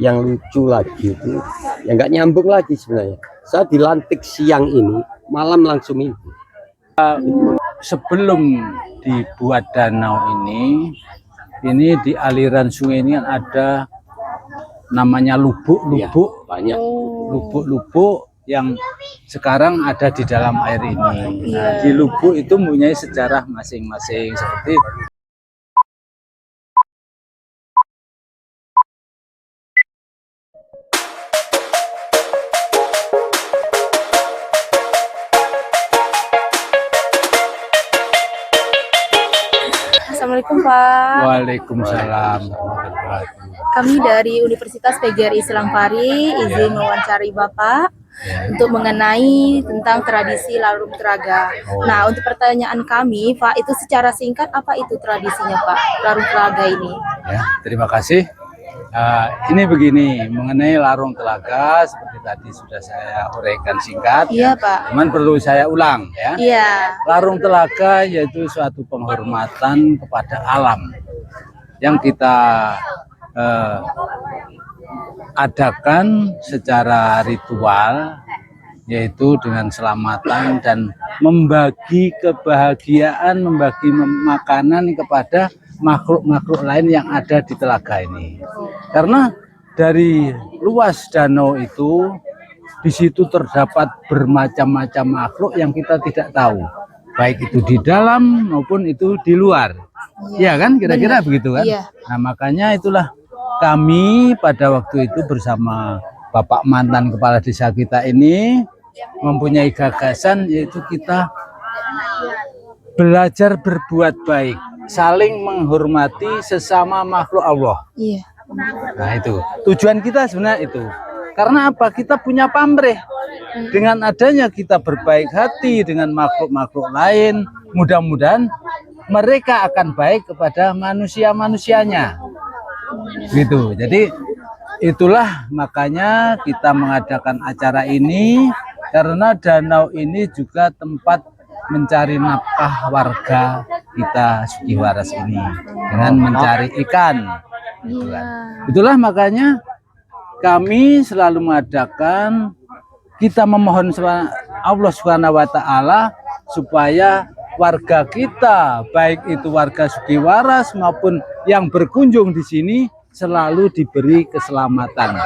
yang lucu lagi itu, yang nggak nyambung lagi sebenarnya. Saya dilantik siang ini, malam langsung mimpi. Sebelum dibuat danau ini di aliran sungai ini ada namanya lubuk-lubuk, banyak lubuk-lubuk yang sekarang ada di dalam air ini. Nah, di lubuk itu mempunyai sejarah masing-masing seperti Assalamualaikum Pak. Waalaikumsalam. Kami dari Universitas PGRI Silangpari izin mewawancari Bapak untuk mengenai tentang tradisi Larung Telaga. Nah, untuk pertanyaan kami, Pak, itu secara singkat apa itu tradisinya, Pak, Larung Telaga ini? Ya, terima kasih. Ini begini, mengenai Larung Telaga seperti tadi sudah saya uraikan singkat. Iya, Pak. Cuman perlu saya ulang ya. Iya. Larung Telaga yaitu suatu penghormatan kepada alam yang kita adakan secara ritual, yaitu dengan selamatan dan membagi kebahagiaan, membagi makanan kepada makhluk-makhluk lain yang ada di telaga ini. Karena dari luas danau itu, di situ terdapat bermacam-macam makhluk yang kita tidak tahu, baik itu di dalam maupun itu di luar. Iya kan, kira-kira begitu kan? Iya. Nah, makanya itulah kami pada waktu itu bersama Bapak mantan kepala desa kita ini mempunyai gagasan, yaitu kita belajar berbuat baik, saling menghormati sesama makhluk Allah. Iya. Nah, itu tujuan kita sebenarnya itu. Karena apa? Kita punya pamrih. Dengan adanya kita berbaik hati dengan makhluk-makhluk lain, mudah-mudahan mereka akan baik kepada manusia-manusianya. Gitu. Jadi itulah makanya kita mengadakan acara ini, karena danau ini juga tempat mencari nafkah warga kita Sugiwaras ini dengan mencari ikan. Gitu kan. Itulah makanya kami selalu mengadakan, kita memohon Allah Subhanahu wa taala supaya warga kita, baik itu warga Sugiwaras maupun yang berkunjung di sini, selalu diberi keselamatan,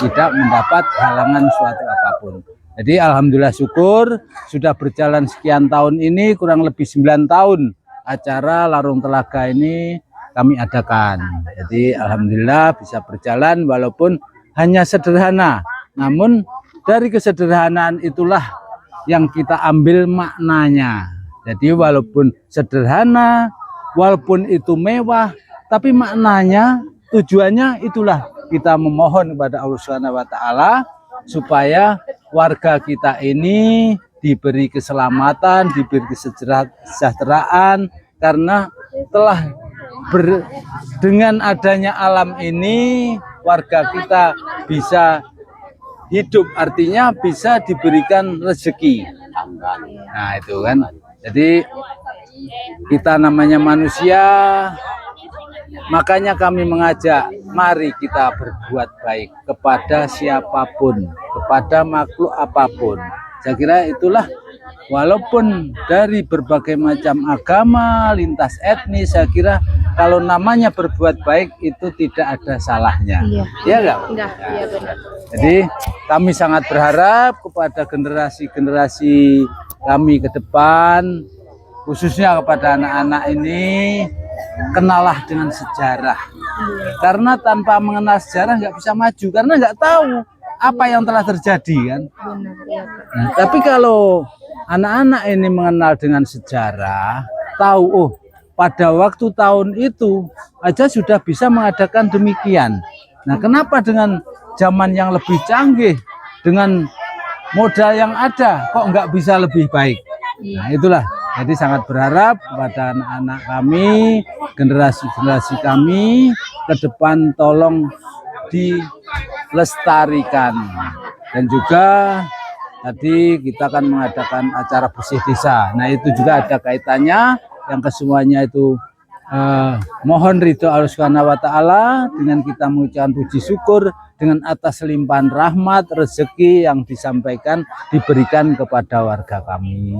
tidak mendapat halangan suatu apapun. Jadi alhamdulillah syukur sudah berjalan sekian tahun ini, kurang lebih 9 tahun acara Larung Telaga ini kami adakan. Jadi alhamdulillah bisa berjalan walaupun hanya sederhana, namun dari kesederhanaan itulah yang kita ambil maknanya. Jadi walaupun sederhana, walaupun itu mewah, tapi maknanya, tujuannya itulah kita memohon kepada Allah Subhanahu wa taala supaya warga kita ini diberi keselamatan, diberi kesejahteraan, karena telah dengan adanya alam ini warga kita bisa hidup, artinya bisa diberikan rezeki. Nah, itu kan. Jadi kita namanya manusia, makanya kami mengajak, mari kita berbuat baik kepada siapapun, kepada makhluk apapun. Saya kira itulah, walaupun dari berbagai macam agama, lintas etnis, saya kira kalau namanya berbuat baik itu tidak ada salahnya. Iya. Iya enggak? Enggak, iya benar. Jadi kami sangat berharap kepada generasi-generasi kami ke depan, khususnya kepada anak-anak ini, kenalah dengan sejarah. Karena tanpa mengenal sejarah nggak bisa maju, karena nggak tahu apa yang telah terjadi kan. Benar, iya, Pak. Nah, tapi kalau anak-anak ini mengenal dengan sejarah, tahu oh pada waktu tahun itu aja sudah bisa mengadakan demikian. Nah, kenapa dengan zaman yang lebih canggih, dengan modal yang ada, kok nggak bisa lebih baik? Nah, itulah. Jadi sangat berharap kepada anak-anak kami, generasi-generasi kami ke depan tolong dilestarikan. Dan juga tadi kita akan mengadakan acara bersih desa. Nah, itu juga ada kaitannya, yang kesemuanya itu mohon ridho Allah Subhanahu wa taala dengan kita mengucapkan puji syukur dengan atas limpahan rahmat rezeki yang disampaikan diberikan kepada warga kami.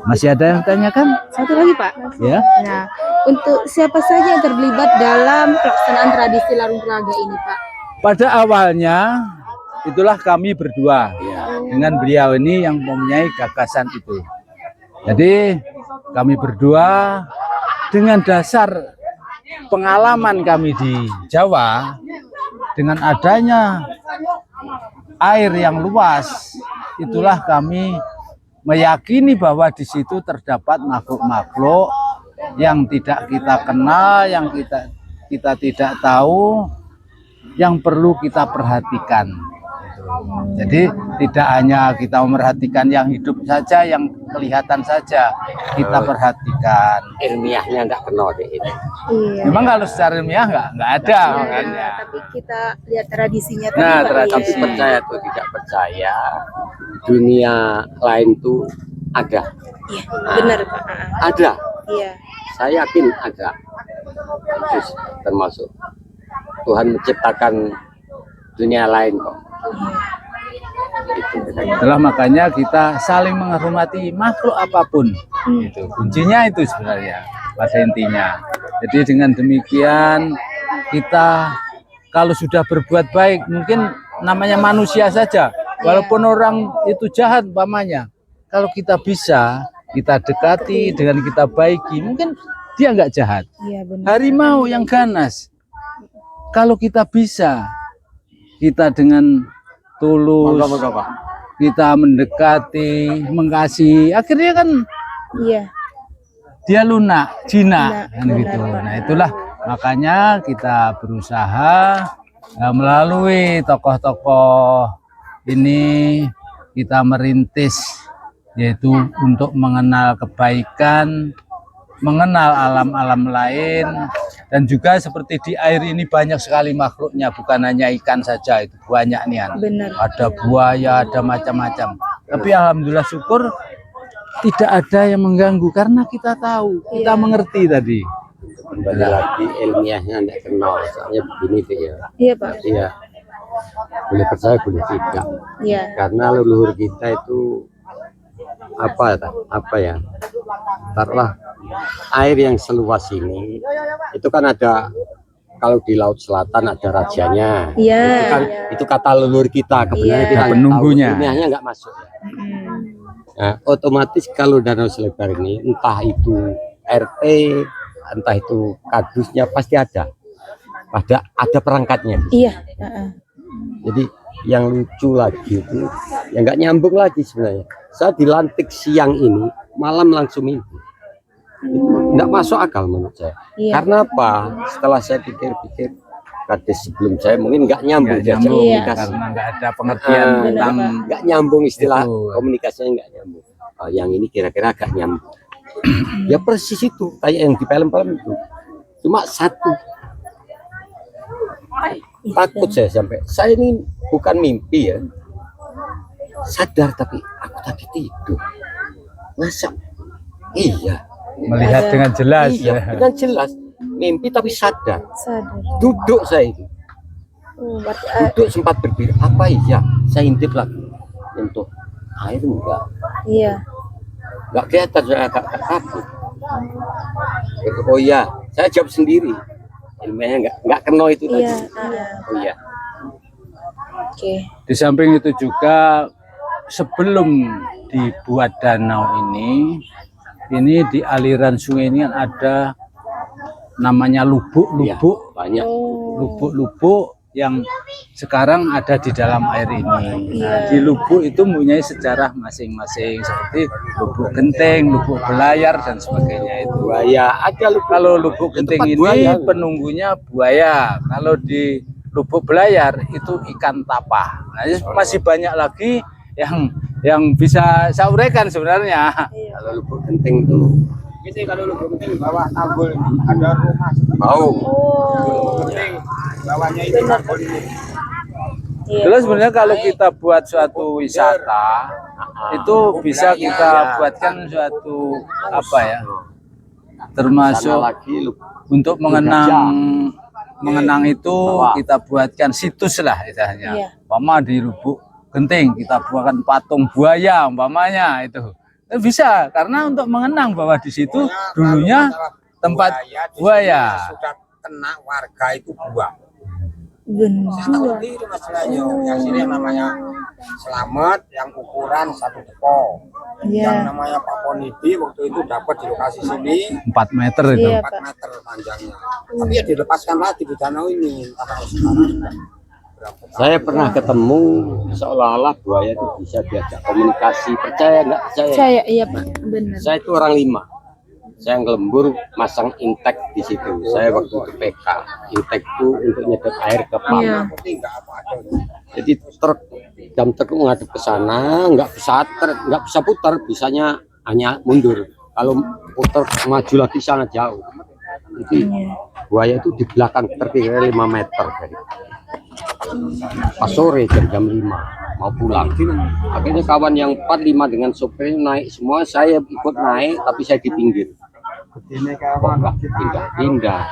Masih ada yang tanyakan? Satu lagi Pak. Ya. Nah, untuk siapa saja yang terlibat dalam pelaksanaan tradisi Larung Telaga ini Pak? Pada awalnya itulah kami berdua dengan beliau ini yang mempunyai gagasan itu. Jadi kami berdua dengan dasar pengalaman kami di Jawa, dengan adanya air yang luas, itulah kami meyakini bahwa di situ terdapat makhluk-makhluk yang tidak kita kenal, yang kita tidak tahu, yang perlu kita perhatikan. Jadi tidak hanya kita memperhatikan yang hidup saja, yang kelihatan saja kita perhatikan. Ilmiahnya nggak kenal deh ini. Iya. Memang kalau secara ilmiah nggak ada. Iya, tapi kita lihat tradisinya tadi Nah, Pak. tradisi. Tapi percaya atau tidak percaya, dunia lain tuh ada. Iya, benar Pak. Ada. Iya. Saya yakin ada. Terus termasuk Tuhan menciptakan dunia lain kok. Itulah makanya kita saling menghormati makhluk apapun. Itu kuncinya itu sebenarnya pada intinya. Jadi dengan demikian kita kalau sudah berbuat baik, mungkin namanya manusia saja, walaupun orang itu jahat umpamanya, kalau kita bisa kita dekati dengan kita baiki, mungkin dia nggak jahat. Iya, benar. Harimau yang ganas, kalau kita bisa kita dengan tulus, kita mendekati, mengasihi, akhirnya kan Iya. dia lunak, jinak, kan Benar, gitu. Pak. Nah itulah makanya kita berusaha melalui tokoh-tokoh ini kita merintis, yaitu untuk mengenal kebaikan, mengenal alam-alam lain, dan juga seperti di air ini banyak sekali makhluknya, bukan hanya ikan saja, itu banyak nih. Benar. Ada buaya, ada macam-macam. Tapi alhamdulillah syukur tidak ada yang mengganggu karena kita tahu, kita mengerti tadi. Kembali lagi ilmiahnya nggak kenal. Soalnya begini deh ya. Iya Pak. Iya. Boleh percaya boleh tidak. Iya. Karena leluhur kita itu apa ya? Taruhlah air yang seluas ini itu kan ada, kalau di laut selatan ada rajanya. Iya. Itu kan itu kata leluhur kita, kebenaran Iya. kita nggak Penunggunya. tahu, ilmiahnya nggak masuk. Nah, otomatis kalau danau selebar ini entah itu RT, entah itu kadusnya pasti ada perangkatnya. Iya. Jadi yang lucu lagi itu yang nggak nyambung lagi sebenarnya. Saya dilantik siang ini, malam langsung mimpi. Nggak masuk akal menurut saya. Iya. Karena apa? Setelah saya pikir-pikir, kades sebelum saya mungkin nggak nyambung, Nggak diajak nyambung, komunikasi. karena nggak ada pengertian Ah, tentang nggak nyambung istilah Itu. komunikasinya nggak nyambung. Oh, yang ini kira-kira agak nyambung. Ya persis itu kayak yang di film-film itu. Cuma satu. Takut saya ini bukan mimpi ya. Sadar tapi aku tadi tidur. Masa iya. melihat dengan jelas. Iya, dengan jelas. Mimpi tapi sadar. Sadar. Duduk saya itu. Berarti Duduk sempat berpikir, apa iya? Saya intip lagi. Untuk air enggak. iya. Enggak kelihatan, saya agak takut. Oh iya, saya jawab sendiri. Ilmiahnya enggak kenal itu tadi. Iya. Oh iya. Oke. Di samping itu juga sebelum dibuat danau ini di aliran sungai ini kan ada namanya lubuk-lubuk, Banyak. lubuk-lubuk yang sekarang ada di dalam air ini. Nah, di lubuk itu mempunyai sejarah masing-masing seperti lubuk genting, lubuk belayar dan sebagainya itu. Buaya ada lubuk. Kalau lubuk genting tempat ini buaya. penunggunya buaya. Kalau di lubuk belayar itu ikan tapah. Nah, masih banyak lagi yang bisa saya uraikan sebenarnya. Kalau lubuk genting itu Ini kalau lu genting bawah tanggul ini ada rumah mau. genting bawahnya itu tanggul ini. Iya. Terus sebenarnya kalau kita buat suatu wisata itu bisa kita buatkan suatu apa ya? termasuk Sana lagi untuk mengenang itu Bahwa- kita buatkan situs lah istilahnya. Iya. Umpama di Lubuk Genting kita buatkan patung buaya umpamanya itu. Bisa karena untuk mengenang bahwa di situ dulunya tempat buaya. Sudah kena warga itu buang. Benar. Saya tahu sendiri masalahnya. Yang sini namanya Selamat, yang ukuran 1 teko. Yang Iya. namanya Pak Ponidi waktu itu dapat di lokasi sini 4 meter itu. Iya, 4 Pak. meter panjangnya. Tapi ya dilepaskan lagi di danau ini. Entah kalau sekarang sudah berapa tahun. Saya pernah ketemu seolah-olah buaya itu bisa diajak komunikasi. Percaya nggak percaya? Saya iya Pak, benar. Saya itu orang 5. Saya ngelembur masang intek di situ. Saya waktu itu PK. Intek itu untuk nyedot air ke pump. Iya. Putih nggak apa-apa. Jadi jam truk ngadep ke sana, nggak bisa putar, bisanya hanya mundur. Kalau putar maju lagi sangat jauh. Jadi buaya itu di belakang terkira 5 meter dari. Pas sore jam 5 mau pulang. Akhirnya kawan yang 45 dengan sopirnya naik semua, saya ikut naik tapi saya di pinggir. Ini Kok nggak pindah-pindah.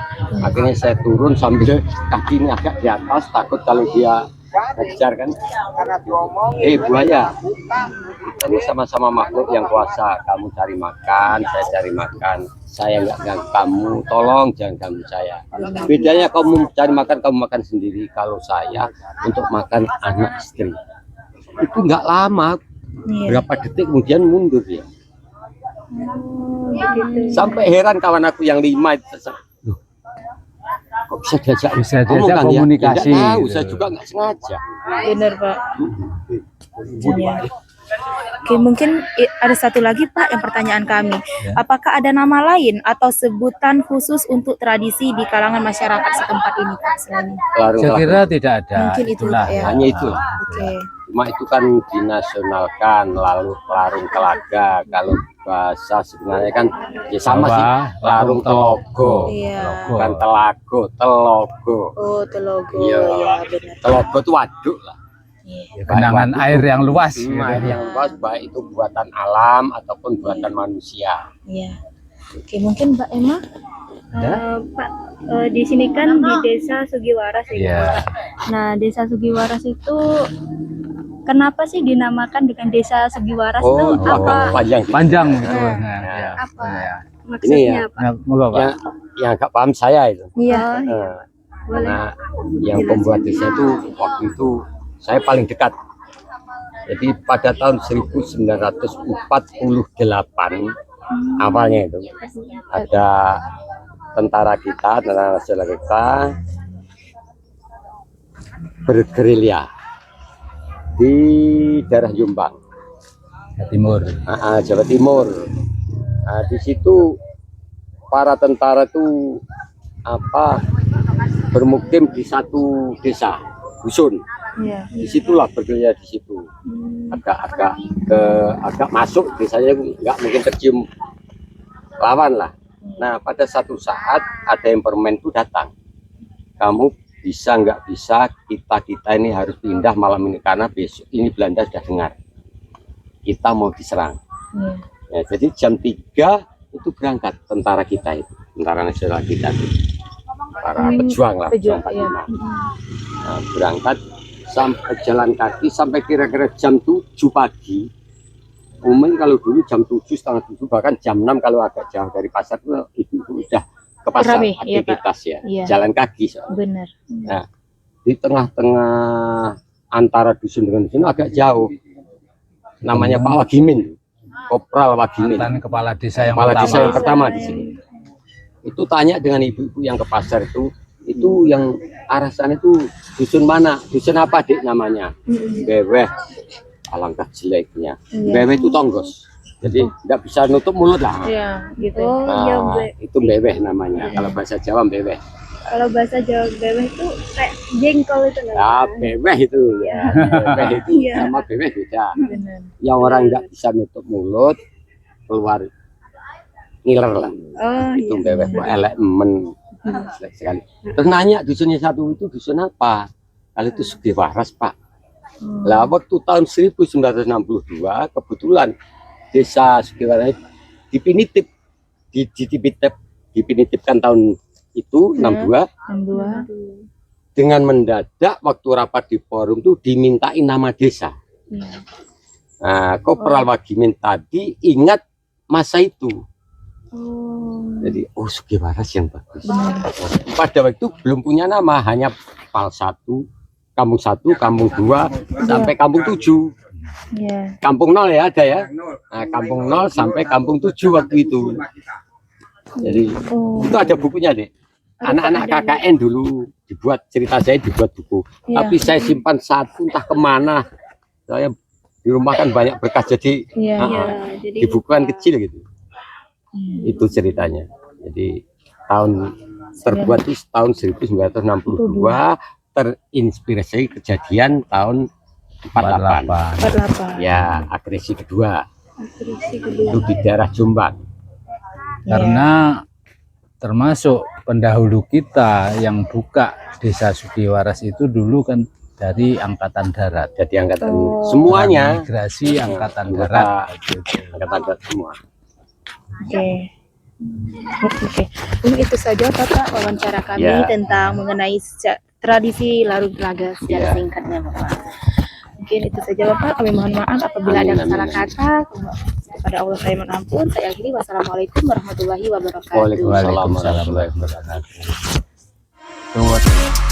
Akhirnya saya turun sambil kaki ini agak di atas, takut kalau dia ngejar kan. karena diomong Buaya, kita ini sama-sama makhluk yang kuasa. Kamu cari makan, saya cari makan. Saya nggak ganggu kamu, tolong jangan ganggu saya. Bedanya kamu cari makan, kamu makan sendiri. Kalau saya untuk makan anak istri, itu nggak lama. Iya. Berapa detik kemudian mundur ya. Begitu. Sampai heran kawan aku yang 5 itu. Loh, kok bisa diajak Bisa ngomong diajak kan ya? komunikasi, Nggak tahu, gitu. saya juga nggak sengaja. Benar Pak. Iya. Oke, mungkin ada satu lagi Pak yang pertanyaan kami. Ya. Apakah ada nama lain atau sebutan khusus untuk tradisi di kalangan masyarakat setempat ini Pak selain ini? Larung Saya telaga. kira tidak ada. Mungkin itu, Itulah Pak, ya. Hanya itulah. Oke. Cuma itu kan dinasionalkan, lalu larung telaga. Kalau bahasa sebenarnya kan ya sama Jawa, sih. Larung telogo, Iya. bukan telago, telogo. Oh, Telogo. Iya. Ya, benar. Telogo itu waduk lah. Iya. Genangan Baik air waduk. yang luas. gitu. Air yang luas, baik itu buatan alam ataupun buatan manusia. Iya. Oke, mungkin Mbak Emma. Pak, di sini kan di Desa Sugiwaras ya. Iya. Nah, Desa Sugiwaras itu kenapa sih dinamakan dengan Desa Sugiwaras itu Oh, apa? panjang. Panjang itu. Nah, Nah, ya. apa Ya. maksudnya ya. apa? Nah, moga, Pak. Yang agak paham saya itu. Iya. Oh, iya. Eh, Boleh. Karena yang pembuat desa itu waktu itu saya paling dekat. Jadi pada tahun 1948 awalnya itu ada tentara nasional kita bergerilya di daerah Jombang, Timur. Jawa Timur. Nah, di situ para tentara itu bermukim di satu desa dusun. Iya. Disitulah bergerilya di situ. Agak masuk desanya nggak mungkin tercium lawan lah. Nah, pada satu saat ada yang permen itu datang. Kamu bisa nggak bisa, kita ini harus pindah malam ini karena besok ini Belanda sudah dengar kita mau diserang. Iya. Ya, jadi jam 3 itu berangkat tentara kita itu, tentara nasional kita itu, para pejuang lah, Pejuang, pejuang 45. Nah, berangkat sampai jalan kaki sampai kira-kira jam 7 pagi. Umumnya kalau dulu jam 7, setengah 7, bahkan jam 6 kalau agak jauh dari pasar itu udah ke pasar Rame, iya, Pak. aktivitas ya, Iya. jalan kaki. soalnya. Benar. Nah, di tengah-tengah antara dusun dengan dusun agak jauh. Namanya Pak Wagimin, Kopral Wagimin, Mantan kepala desa yang kepala pertama. desa yang pertama di sini. Itu tanya dengan ibu-ibu yang ke pasar itu yang arah sana itu dusun mana? Dusun apa Dik namanya? Beweh. Alangkah jeleknya. Iya. Beweh itu tonggos. Jadi nggak bisa nutup mulut lah. Iya, gitu. Oh, iya, Nah, itu beweh namanya. Kalau bahasa Jawa beweh. Kalau bahasa Jawa bebek itu kayak jengkol itu Ya, lah. beweh itu ya. Beweh itu Iya. sama beweh beda. Benar. Yang orang nggak bisa nutup mulut keluar ngiler lah. Oh, Itu iya. beweh kok elek men. Jelek sekali. Terus nanya dusunnya satu itu dusun apa? Kalau itu Sugiwaras Pak. Lah waktu tahun 1962 kebetulan desa Sugiwaras dipinitip dipenitipkan tahun itu 62. 62. Dengan mendadak waktu rapat di forum tuh dimintain nama desa. Iya. Nah, Kopral Wagimin tadi ingat masa itu. Oh. Jadi, Sugiwaras yang bagus. Pada waktu itu belum punya nama, hanya Pal 1, Kampung 1, Kampung 2, sampai Kampung 7. Iya. Kampung 0 ya ada ya. Nah, Kampung 0 sampai Kampung 7 waktu itu. Jadi, itu ada bukunya, Dek. Anak-anak KKN dulu dibuat, cerita saya dibuat buku. Iya. Tapi saya simpan satu entah kemana. Saya di rumah kan banyak bekas, jadi Iya. di bukuan kecil gitu. Itu ceritanya. Jadi tahun terbuat itu tahun 1962, terinspirasi kejadian tahun 48. 48. Ya, agresi kedua. Agresi kedua. Itu di daerah Jombang. Karena termasuk pendahulu kita yang buka desa Sugiwaras itu dulu kan dari angkatan darat. Jadi angkatan semuanya, Migrasi angkatan darat. angkatan darat semua. Oke. Itu saja Bapak wawancara kami Ya. tentang mengenai tradisi Larung Telaga secara Ya. singkatnya Bapak. Mungkin itu saja Bapak. Kami mohon maaf apabila ada Amin, salah amin. kata. Kepada Allah saya mohon ampun. Saya akhiri. Wassalamualaikum warahmatullahi wabarakatuh. Waalaikumsalam Waalaikumsalam warahmatullahi warahmatullahi wabarakatuh.